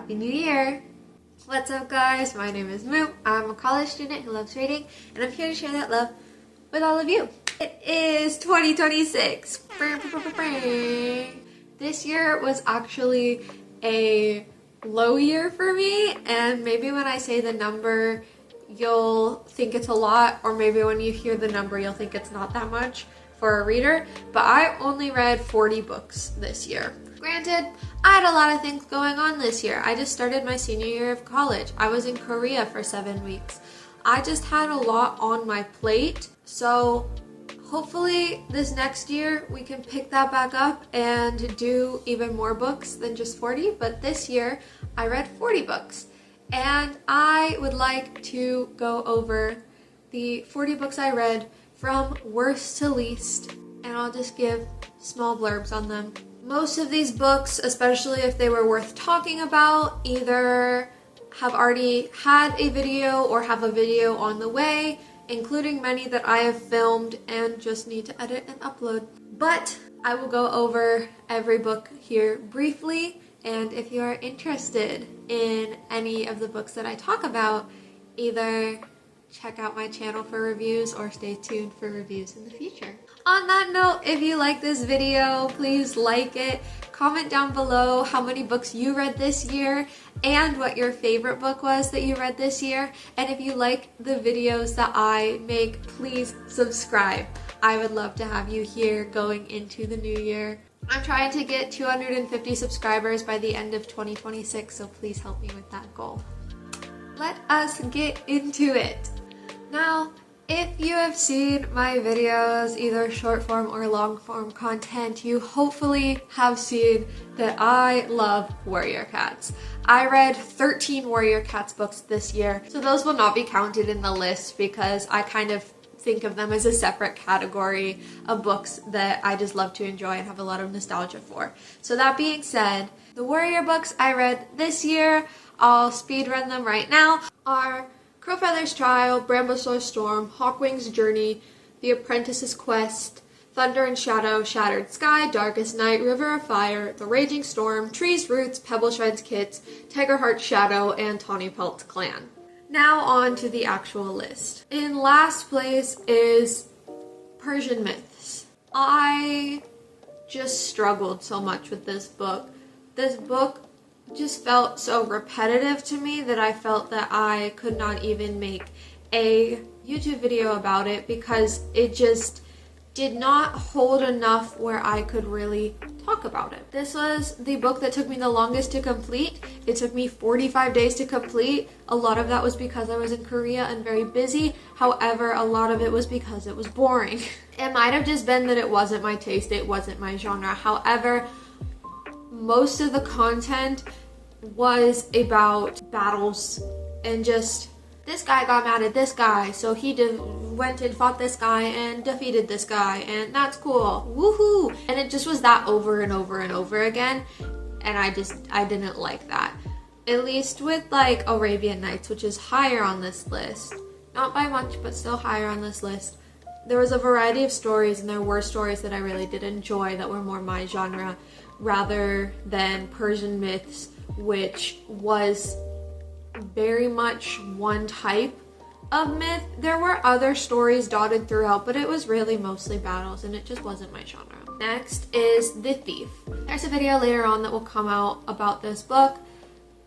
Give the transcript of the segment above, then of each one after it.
Happy New Year! What's up guys? My name is Moo. I'm a college student who loves reading and I'm here to share that love with all of you. It is 2026. This year was actually a low year for me, and maybe when I say the number you'll think it's a lot, or maybe when you hear the number you'll think it's not that much for a reader, but I only read 40 books this year. Granted, I had a lot of things going on this year. I just started my senior year of college. I was in Korea for 7 weeks. I just had a lot on my plate, so hopefully this next year we can pick that back up and do even more books than just 40, but this year I read 40 books. And I would like to go over the 40 books I read from worst to least, and I'll just give small blurbs on them. Most of these books, especially if they were worth talking about, either have already had a video or have a video on the way, including many that I have filmed and just need to edit and upload. But I will go over every book here briefly, and if you are interested in any of the books that I talk about, either check out my channel for reviews or stay tuned for reviews in the future. On that note, if you like this video, please like it. Comment down below how many books you read this year and what your favorite book was that you read this year. And if you like the videos that I make, please subscribe. I would love to have you here going into the new year. I'm trying to get 250 subscribers by the end of 2026, so please help me with that goal. Let us get into it. Now, if you have seen my videos, either short form or long form content, you hopefully have seen that I love Warrior Cats. I read 13 Warrior Cats books this year, so those will not be counted in the list because I kind of think of them as a separate category of books that I just love to enjoy and have a lot of nostalgia for. So that being said, the Warrior books I read this year, I'll speed run them right now, are Crowfeather's Trial, Bramblesaur's Storm, Hawkwing's Journey, The Apprentice's Quest, Thunder and Shadow, Shattered Sky, Darkest Night, River of Fire, The Raging Storm, Trees Roots, Pebbleshine's Kits, Tigerheart's Shadow, and Tawny Pelt's Clan. Now on to the actual list. In last place is Persian Myths. I just struggled so much with this book. This book just felt so repetitive to me that I felt that I could not even make a YouTube video about it because it just did not hold enough where I could really talk about it. This was the book that took me the longest to complete. It took me 45 days to complete. A lot of that was because I was in Korea and very busy. However, a lot of it was because it was boring. It might have just been that it wasn't my taste, it wasn't my genre. However, most of the content was about battles and just this guy got mad at this guy, so he went and fought this guy and defeated this guy, and that's cool, woohoo! And it just was that over and over and over again, and I didn't like that. At least with like Arabian Nights, which is higher on this list, not by much but still higher on this list, there was a variety of stories, and there were stories that I really did enjoy that were more my genre rather than Persian Myths, which was very much one type of myth. There were other stories dotted throughout, but it was really mostly battles and it just wasn't my genre. Next is The Thief. There's a video later on that will come out about this book,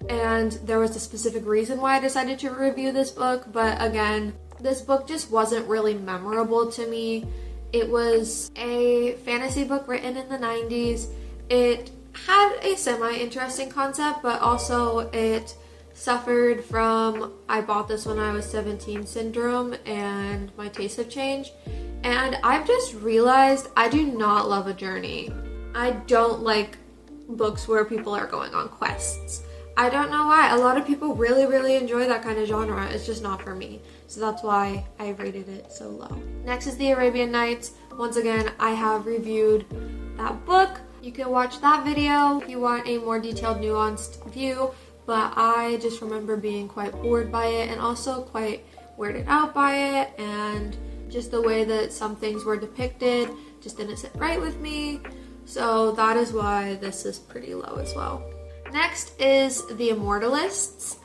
and there was a specific reason why I decided to review this book, but again, this book just wasn't really memorable to me. It was a fantasy book written in the 90s. It had a semi-interesting concept, but also it suffered from I bought this when I was 17 syndrome and my tastes have changed. And I've just realized I do not love a journey. I don't like books where people are going on quests. I don't know why. A lot of people really enjoy that kind of genre. It's just not for me. So that's why I rated it so low. Next is The Arabian Nights. Once again, I have reviewed that book. You can watch that video if you want a more detailed, nuanced view, but I just remember being quite bored by it and also quite weirded out by it, and just the way that some things were depicted just didn't sit right with me. So that is why this is pretty low as well. Next is The Immortalists.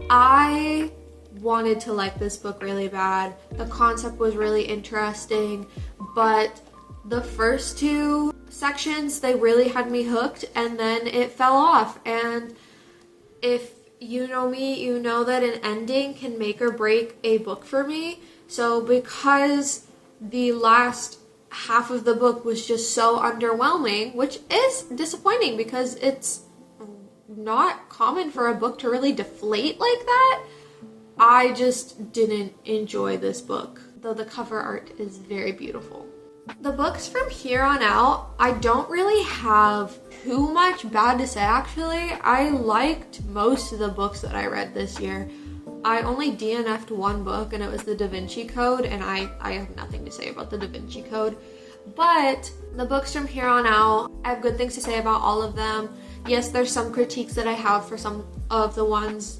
I wanted to like this book really bad. The concept was really interesting, but the first two sections, they really had me hooked, and then it fell off. And if you know me, you know that an ending can make or break a book for me. So because the last half of the book was just so underwhelming, which is disappointing because it's not common for a book to really deflate like that, I just didn't enjoy this book, though the cover art is very beautiful. The books from here on out, I don't really have too much bad to say actually. I liked most of the books that I read this year. I only DNF'd one book, and it was the Da Vinci Code, and I have nothing to say about the Da Vinci Code. But the books from here on out, I have good things to say about all of them. Yes, there's some critiques that I have for some of the ones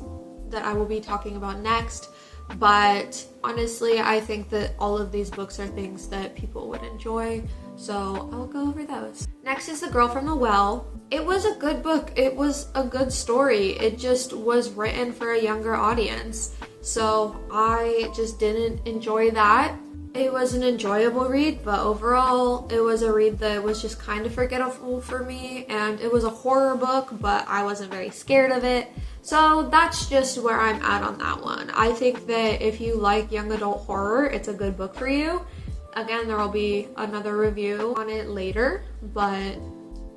that I will be talking about next, but honestly, I think that all of these books are things that people would enjoy, so I'll go over those. Next is The Girl from the Well. It was a good book. It was a good story. It just was written for a younger audience, so I just didn't enjoy that. It was an enjoyable read, but overall, it was a read that was just kind of forgettable for me, and it was a horror book, but I wasn't very scared of it. So that's just where I'm at on that one. I think that if you like young adult horror, it's a good book for you. Again, there will be another review on it later, but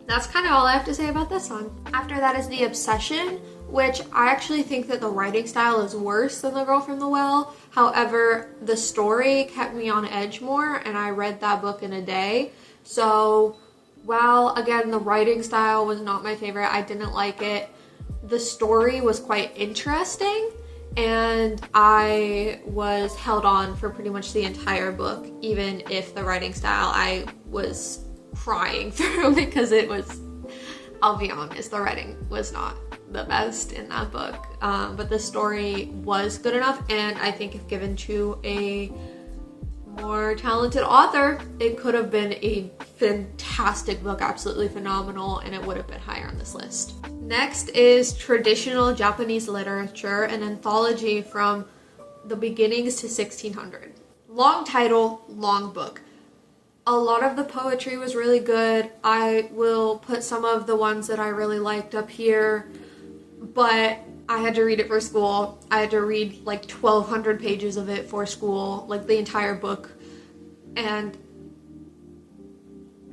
that's kind of all I have to say about this one. After that is The Obsession, which I actually think that the writing style is worse than The Girl from the Well. However, the story kept me on edge more, and I read that book in a day. So while, again, the writing style was not my favorite, I didn't like it, the story was quite interesting, and I was held on for pretty much the entire book, even if the writing style I was crying through because it was, I'll be honest, the writing was not the best in that book, but the story was good enough, and I think if given to a more talented author, it could have been a fantastic book, absolutely phenomenal, and it would have been higher on this list. Next is Traditional Japanese Literature, an anthology from the beginnings to 1600. Long title, long book. A lot of the poetry was really good. I will put some of the ones that I really liked up here, but I had to read it for school. I had to read like 1,200 pages of it for school, like the entire book, and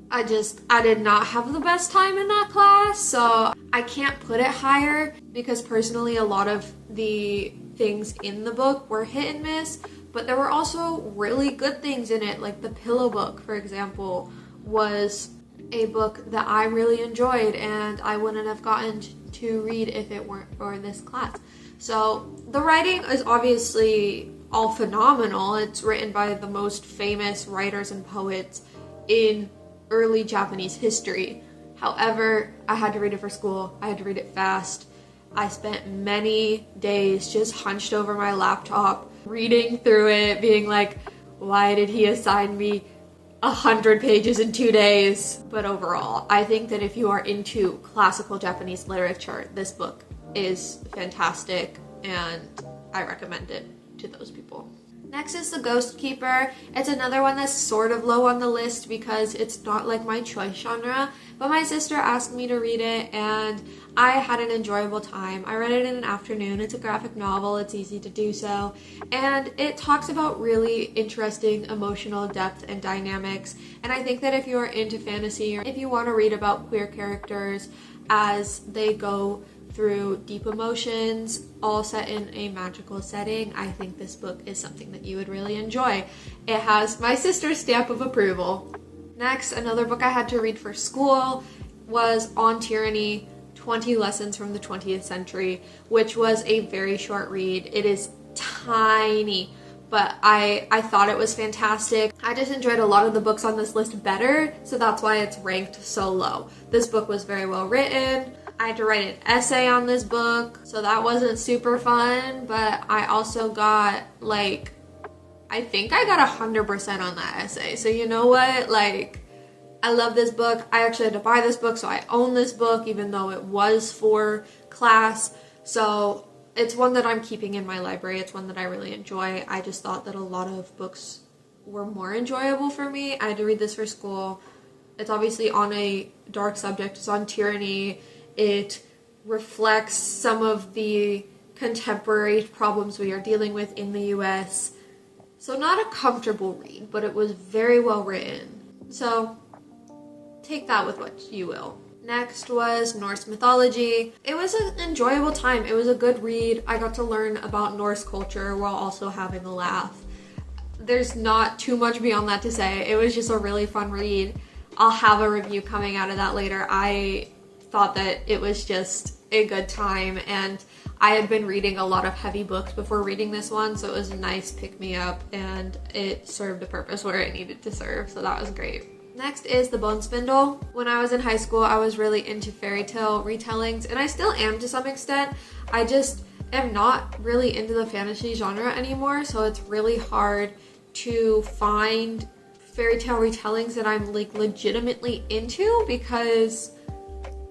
I did not have the best time in that class, so I can't put it higher because personally a lot of the things in the book were hit and miss, but there were also really good things in it, like The Pillow Book, for example, was a book that I really enjoyed and I wouldn't have gotten to read if it weren't for this class. So the writing is obviously all phenomenal. It's written by the most famous writers and poets in early Japanese history. However, I had to read it for school. I had to read it fast. I spent many days just hunched over my laptop, reading through it, being like, why did he assign me 100 pages in 2 days? But overall, I think that if you are into classical Japanese literature, this book is fantastic, and I recommend it to those people. Next is The Ghost Keeper. It's another one that's sort of low on the list because it's not like my choice genre, but my sister asked me to read it and I had an enjoyable time. I read it in an afternoon. It's a graphic novel. It's easy to do so. And it talks about really interesting emotional depth and dynamics. And I think that if you are into fantasy or if you want to read about queer characters as they go through deep emotions, all set in a magical setting, I think this book is something that you would really enjoy. It has my sister's stamp of approval. Next, another book I had to read for school was On Tyranny, 20 Lessons from the 20th Century, which was a very short read. It is tiny, but I thought it was fantastic. I just enjoyed a lot of the books on this list better, so that's why it's ranked so low. This book was very well written. I had to write an essay on this book, so that wasn't super fun, but I also got, I think I got 100% on that essay, so you know what, I love this book. I actually had to buy this book, so I own this book, even though it was for class. So it's one that I'm keeping in my library. It's one that I really enjoy. I just thought that a lot of books were more enjoyable for me. I had to read this for school. It's obviously on a dark subject. It's on tyranny. It reflects some of the contemporary problems we are dealing with in the US. So not a comfortable read, but it was very well written. So take that with what you will. Next was Norse mythology. It was an enjoyable time. It was a good read. I got to learn about Norse culture while also having a laugh. There's not too much beyond that to say. It was just a really fun read. I'll have a review coming out of that later. I thought that it was just a good time, and I had been reading a lot of heavy books before reading this one, so it was a nice pick-me-up, and it served a purpose where it needed to serve, so that was great. Next is The Bone Spindle. When I was in high school, I was really into fairy tale retellings, and I still am to some extent. I just am not really into the fantasy genre anymore, so it's really hard to find fairy tale retellings that I'm like legitimately into, because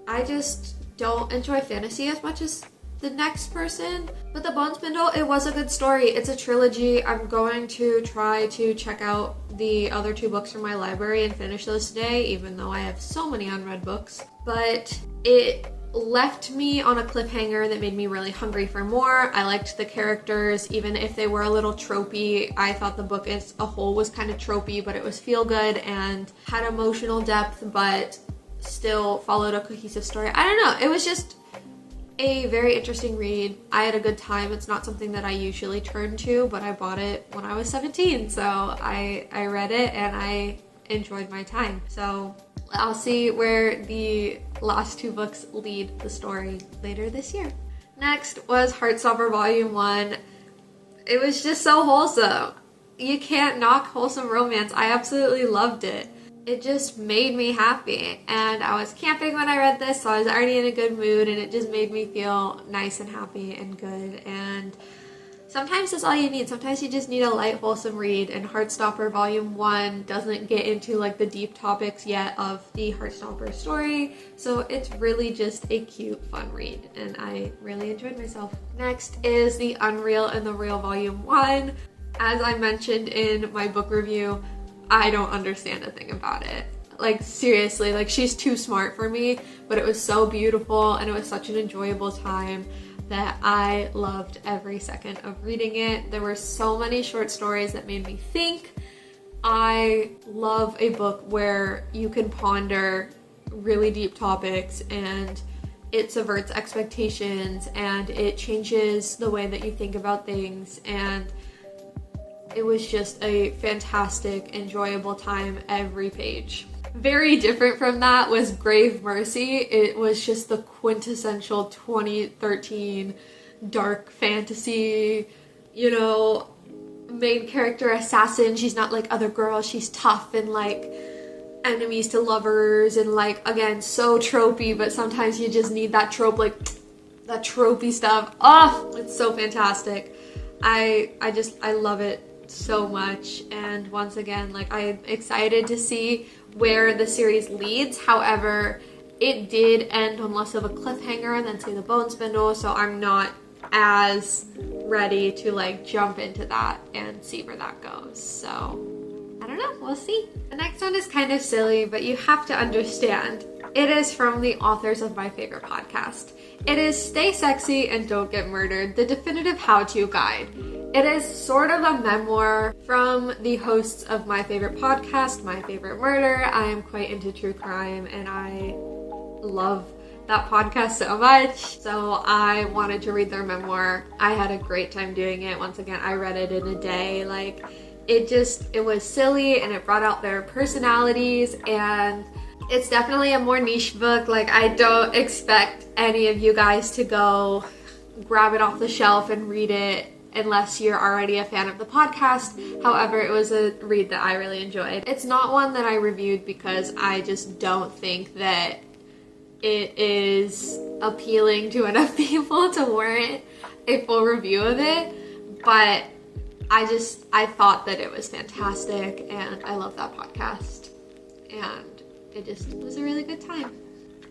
I just don't enjoy fantasy as much as the next person. But The Bone Spindle, it was a good story. It's a trilogy. I'm going to try to check out the other 2 books from my library and finish those today, even though I have so many unread books. But it left me on a cliffhanger that made me really hungry for more. I liked the characters, even if they were a little tropey. I thought the book as a whole was kind of tropey, but it was feel good and had emotional depth, but still followed a cohesive story. I don't know. It was just a very interesting read. I had a good time. It's not something that I usually turn to, but I bought it when I was 17, so I read it and I enjoyed my time. So I'll see where the last 2 books lead the story later this year. Next was Heartstopper Volume 1. It was just so wholesome. You can't knock wholesome romance. I absolutely loved it. It just made me happy, and I was camping when I read this, so I was already in a good mood, and it just made me feel nice and happy and good. And sometimes that's all you need. Sometimes you just need a light, wholesome read, and Heartstopper Volume 1 doesn't get into like the deep topics yet of the Heartstopper story, so it's really just a cute, fun read, and I really enjoyed myself. Next is The Unreal and the Real Volume 1. As I mentioned in my book review, I don't understand a thing about it. Like, seriously, like, she's too smart for me, but it was so beautiful and it was such an enjoyable time that I loved every second of reading it. There were so many short stories that made me think. I love a book where you can ponder really deep topics and it subverts expectations and it changes the way that you think about things, and it was just a fantastic, enjoyable time every page. Very different from that was Grave Mercy. It was just the quintessential 2013 dark fantasy, you know, main character assassin. She's not like other girls. She's tough and like enemies to lovers and like, again, so tropey, but sometimes you just need that trope, like that tropey stuff. Oh, it's so fantastic. I love it so much, and once again, like, I'm excited to see where the series leads. However, it did end on less of a cliffhanger than say The Bone Spindle, so I'm not as ready to like jump into that and see where that goes. So I don't know, we'll see. The next one is kind of silly, but you have to understand. It is from the authors of my favorite podcast. It is Stay Sexy and Don't Get Murdered, the definitive how-to guide. It is sort of a memoir from the hosts of my favorite podcast, My Favorite Murder. I am quite into true crime and I love that podcast so much. So I wanted to read their memoir. I had a great time doing it. Once again, I read it in a day. Like, it was silly and it brought out their personalities, and it's definitely a more niche book. Like, I don't expect any of you guys to go grab it off the shelf and read it unless you're already a fan of the podcast. However, it was a read that I really enjoyed. It's not one that I reviewed because I just don't think that it is appealing to enough people to warrant a full review of it, but I thought that it was fantastic, and I love that podcast, and it just was a really good time.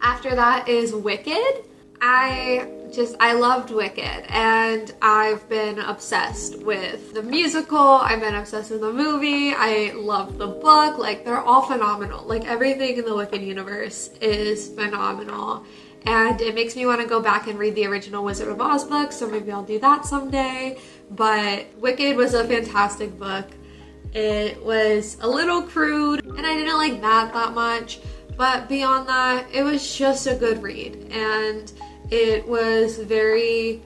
After that is Wicked. I loved Wicked, and I've been obsessed with the musical, I've been obsessed with the movie, I love the book, like they're all phenomenal. Like everything in the Wicked universe is phenomenal, and it makes me want to go back and read the original Wizard of Oz book, so maybe I'll do that someday. But Wicked was a fantastic book. It was a little crude, and I didn't like that much, but beyond that, it was just a good read, and it was very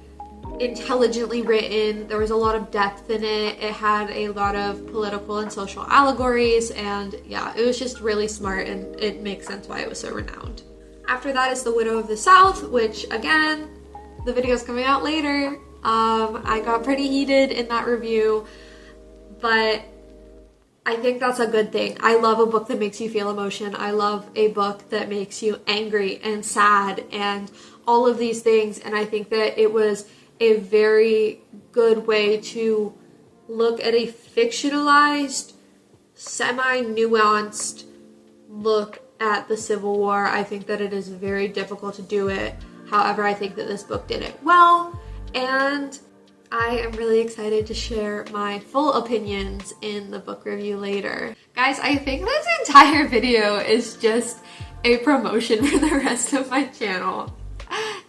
intelligently written. There was a lot of depth in it. It had a lot of political and social allegories, and yeah, it was just really smart, and it makes sense why it was so renowned. After that is The Widow of the South, which again, the video's coming out later. I got pretty heated in that review, but I think that's a good thing. I love a book that makes you feel emotion. I love a book that makes you angry and sad and all of these things, and I think that it was a very good way to look at a fictionalized, semi-nuanced look at the Civil War. I think that it is very difficult to do it. However, I think that this book did it well, and I am really excited to share my full opinions in the book review later. Guys, I think this entire video is just a promotion for the rest of my channel.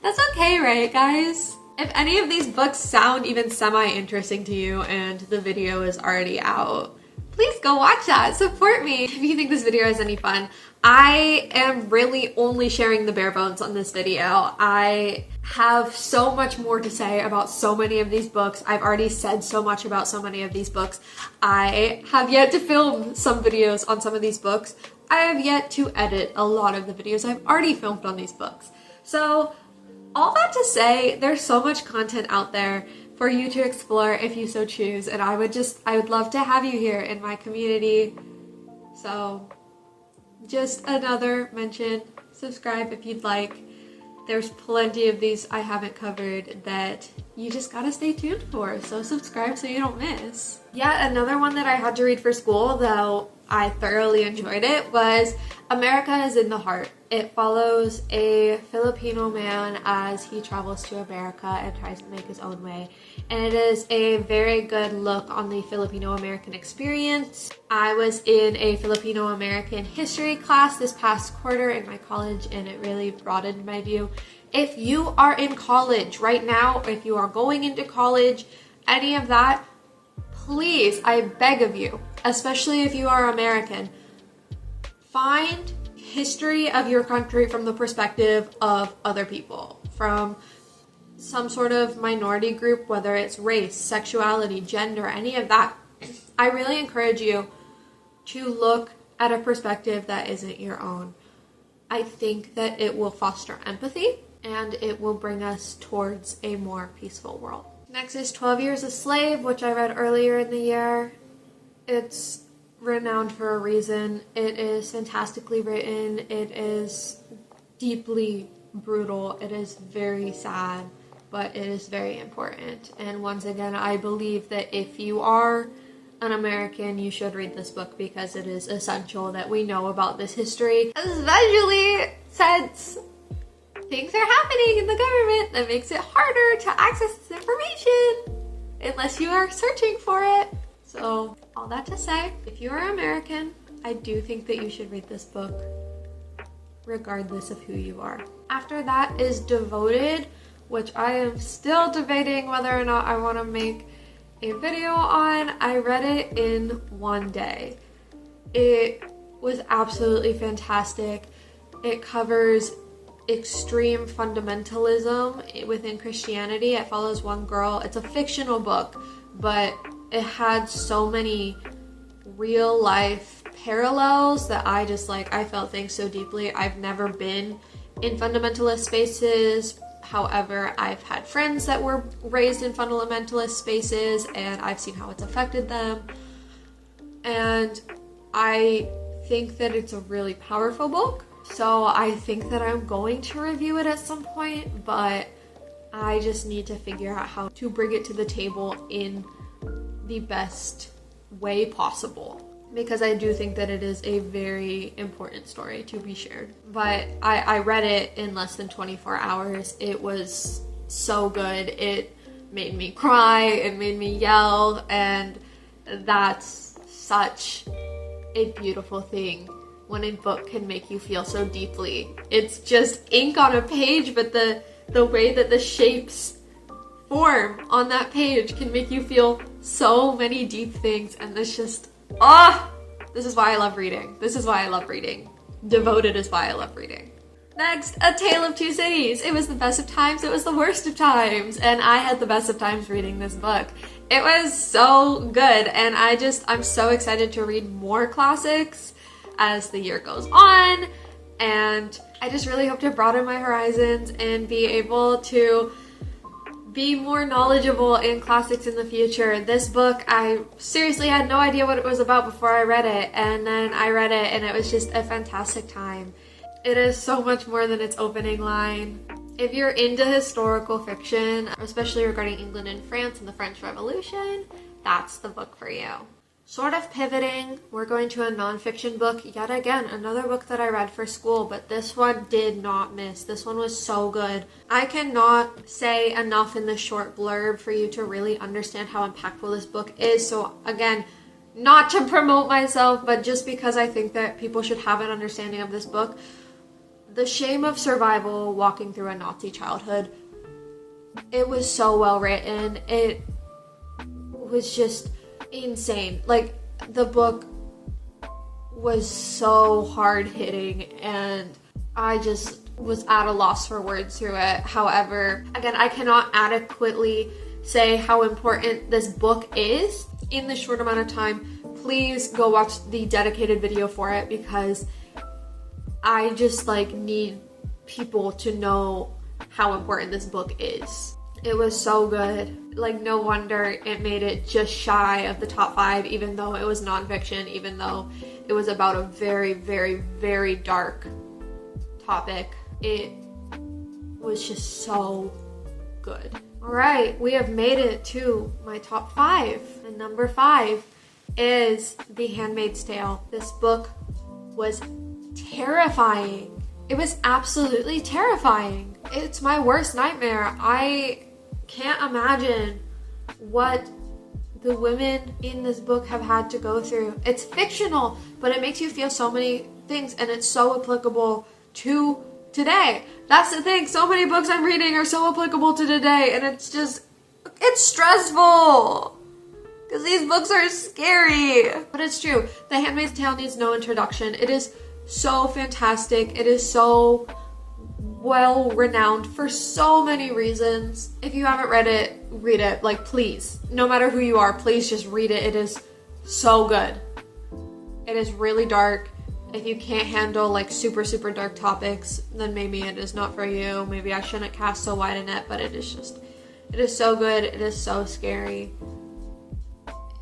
That's okay, right, guys? If any of these books sound even semi-interesting to you and the video is already out, please go watch that. Support me if you think this video is any fun. I am really only sharing the bare bones on this video. I have so much more to say about so many of these books. I've already said so much about so many of these books. I have yet to film some videos on some of these books. I have yet to edit a lot of the videos I've already filmed on these books. So all that to say, there's so much content out there for you to explore if you so choose, and I would love to have you here in my community. So just another mention, subscribe if you'd like. There's plenty of these I haven't covered that you just gotta stay tuned for, so subscribe so you don't miss. Yeah, another one that I had to read for school, though I thoroughly enjoyed it, was America is in the Heart. It follows a Filipino man as he travels to America and tries to make his own way. And it is a very good look on the Filipino-American experience. I was in a Filipino-American history class this past quarter in my college, and it really broadened my view. If you are in college right now, or if you are going into college, any of that, please, I beg of you, especially if you are American, find history of your country from the perspective of other people, from some sort of minority group, whether it's race, sexuality, gender, any of that. I really encourage you to look at a perspective that isn't your own. I think that it will foster empathy, and it will bring us towards a more peaceful world. Next is 12 Years a Slave, which I read earlier in the year. It's renowned for a reason. It is fantastically written. It is deeply brutal. It is very sad, but it is very important. And once again, I believe that if you are an American, you should read this book because it is essential that we know about this history, especially since things are happening in the government that makes it harder to access this information unless you are searching for it. So all that to say, if you are American, I do think that you should read this book regardless of who you are. After that is Devoted, which I am still debating whether or not I want to make a video on. I read it in one day. It was absolutely fantastic. It covers extreme fundamentalism within Christianity. It follows one girl. It's a fictional book, but it had so many real life parallels that I felt things so deeply. I've never been in fundamentalist spaces. However, I've had friends that were raised in fundamentalist spaces, and I've seen how it's affected them. And I think that it's a really powerful book. So I think that I'm going to review it at some point, but I just need to figure out how to bring it to the table in the best way possible. because I do think that it is a very important story to be shared. But I read it in less than 24 hours. It was so good. It made me cry, it made me yell, and that's such a beautiful thing when a book can make you feel so deeply. It's just ink on a page, but the way that the shapes form on that page can make you feel so many deep things, and this just, this is why I love reading. This is why I love reading. Devoted is why I love reading. Next, A Tale of Two Cities. It was the best of times, it was the worst of times, and I had the best of times reading this book. It was so good, and I'm so excited to read more classics as the year goes on, and I just really hope to broaden my horizons and be able to be more knowledgeable in classics in the future. This book, I seriously had no idea what it was about before I read it, and then I read it and it was just a fantastic time. It is so much more than its opening line. If you're into historical fiction, especially regarding England and France and the French Revolution, that's the book for you. Sort of pivoting, we're going to a nonfiction book. Yet again, another book that I read for school, but this one did not miss. This one was so good. I cannot say enough in this short blurb for you to really understand how impactful this book is. So again, not to promote myself, but just because I think that people should have an understanding of this book. The Shame of Survival, Walking Through a Nazi Childhood. It was so well written. It was just insane. Like, the book was so hard hitting, and I just was at a loss for words through it. However, again, I cannot adequately say how important this book is in this short amount of time. Please go watch the dedicated video for it, because I just need people to know how important this book is. It was so good. No wonder it made it just shy of the top 5, even though it was nonfiction, even though it was about a very, very, very dark topic. It was just so good. Alright, we have made it to my top 5. And number 5 is The Handmaid's Tale. This book was terrifying. It was absolutely terrifying. It's my worst nightmare. I can't imagine what the women in this book have had to go through. It's fictional, but it makes you feel so many things, and it's so applicable to today. That's the thing. So many books I'm reading are so applicable to today, and it's stressful. Because these books are scary. But it's true. The Handmaid's Tale needs no introduction. It is so fantastic. It is so well renowned for so many reasons. If you haven't read it, read it. Please. No matter who you are, please just read it. It is so good. It is really dark. If you can't handle super, super dark topics, then maybe it is not for you. Maybe I shouldn't cast so wide a net, but it is so good. It is so scary.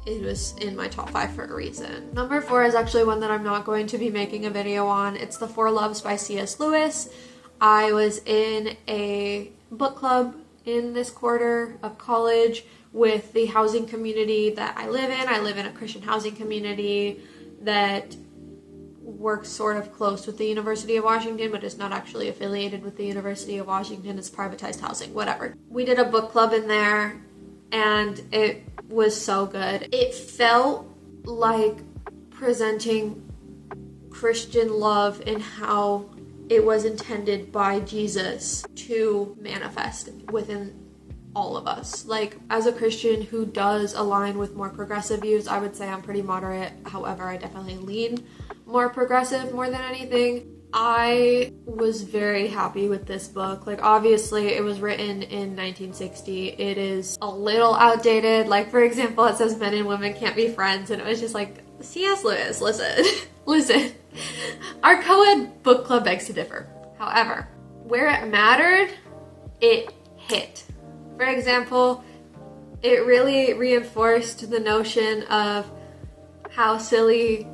It was in my top 5 for a reason. Number 4 is actually one that I'm not going to be making a video on. It's The Four Loves by C.S. Lewis. I was in a book club in this quarter of college with the housing community that I live in. I live in a Christian housing community that works sort of close with the University of Washington, but is not actually affiliated with the University of Washington. It's privatized housing, whatever. We did a book club in there, and it was so good. It felt like presenting Christian love in how it was intended by Jesus to manifest within all of us. As a Christian who does align with more progressive views, I would say I'm pretty moderate. However, I definitely lean more progressive more than anything. I was very happy with this book. Obviously, it was written in 1960. It is a little outdated. For example, it says men and women can't be friends, and it was just C.S. Lewis, listen. Listen. Our co-ed book club begs to differ. However, where it mattered, it hit. For example, it really reinforced the notion of how silly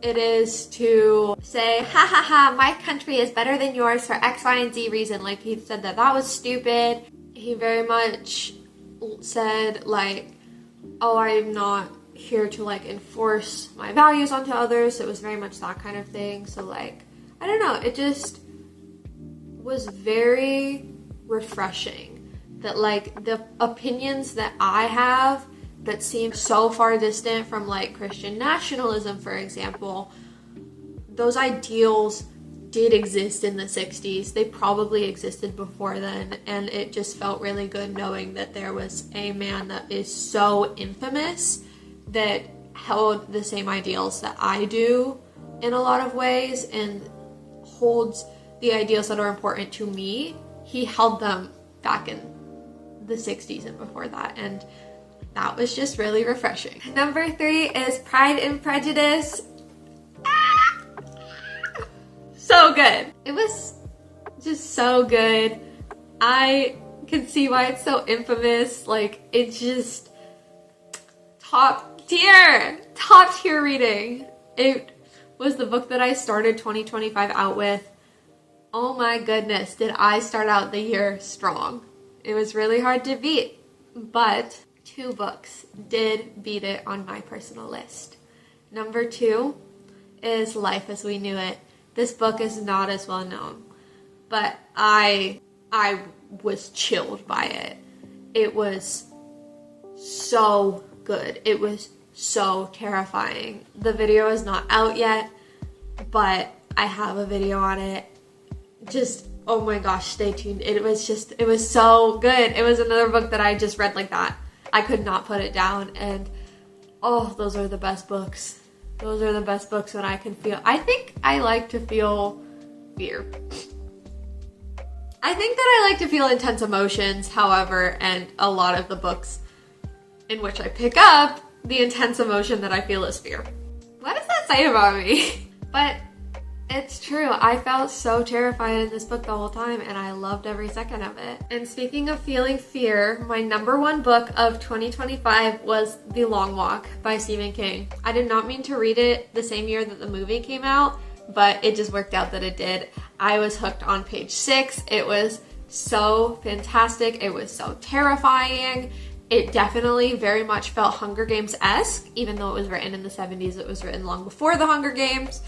it is to say, ha ha ha, my country is better than yours for X, Y, and Z reason. He said that was stupid. He very much said, oh, I'm not here to like enforce my values onto others. It was very much that kind of thing. So like, I don't know, it just was very refreshing that like the opinions that I have that seem so far distant from like Christian nationalism, for example, those ideals did exist in the 60s. They probably existed before then, and it just felt really good knowing that there was a man that is so infamous that held the same ideals that I do in a lot of ways and holds the ideals that are important to me. He held them back in the 60s and before that, and that was just really refreshing. Number 3 is Pride and Prejudice. So good. It was just so good. I can see why it's so infamous. Like, it's just top tier reading. It was the book that I started 2025 out with. Oh my goodness, did I start out the year strong. It was really hard to beat, but 2 books did beat it on my personal list. Number 2 is Life as We Knew It. This book is not as well known, but I was chilled by it. It was so good. It was so terrifying. The video is not out yet, but I have a video on it. Just, oh my gosh, stay tuned. It was so good. It was another book that I just read like that. I could not put it down, and oh, those are the best books. Those are the best books when I can feel. I think I like to feel fear. I think that I like to feel intense emotions, however, and a lot of the books in which I pick up, the intense emotion that I feel is fear. What does that say about me? But it's true. I felt so terrified in this book the whole time, and I loved every second of it. And speaking of feeling fear, my number 1 book of 2025 was The Long Walk by Stephen King. I did not mean to read it the same year that the movie came out, but it just worked out that it did. I was hooked on page 6. It was so fantastic. It was so terrifying. It definitely very much felt Hunger Games-esque, even though it was written in the 70s. It was written long before the Hunger Games.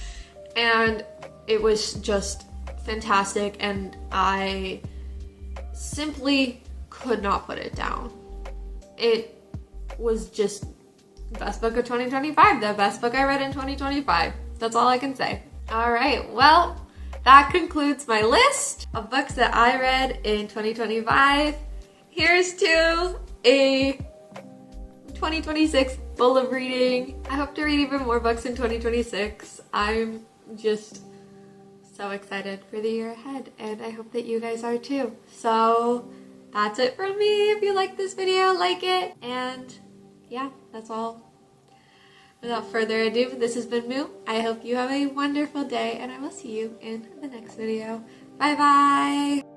And it was just fantastic, and I simply could not put it down. It was just the best book of 2025, the best book I read in 2025. That's all I can say. All right, well, that concludes my list of books that I read in 2025. Here's to a 2026 full of reading. I hope to read even more books in 2026. I'm just so excited for the year ahead, and I hope that you guys are too. So that's it from me. If you like this video, like it, and yeah, that's all. Without further ado, this has been Moo. I hope you have a wonderful day, and I will see you in the next video. Bye bye!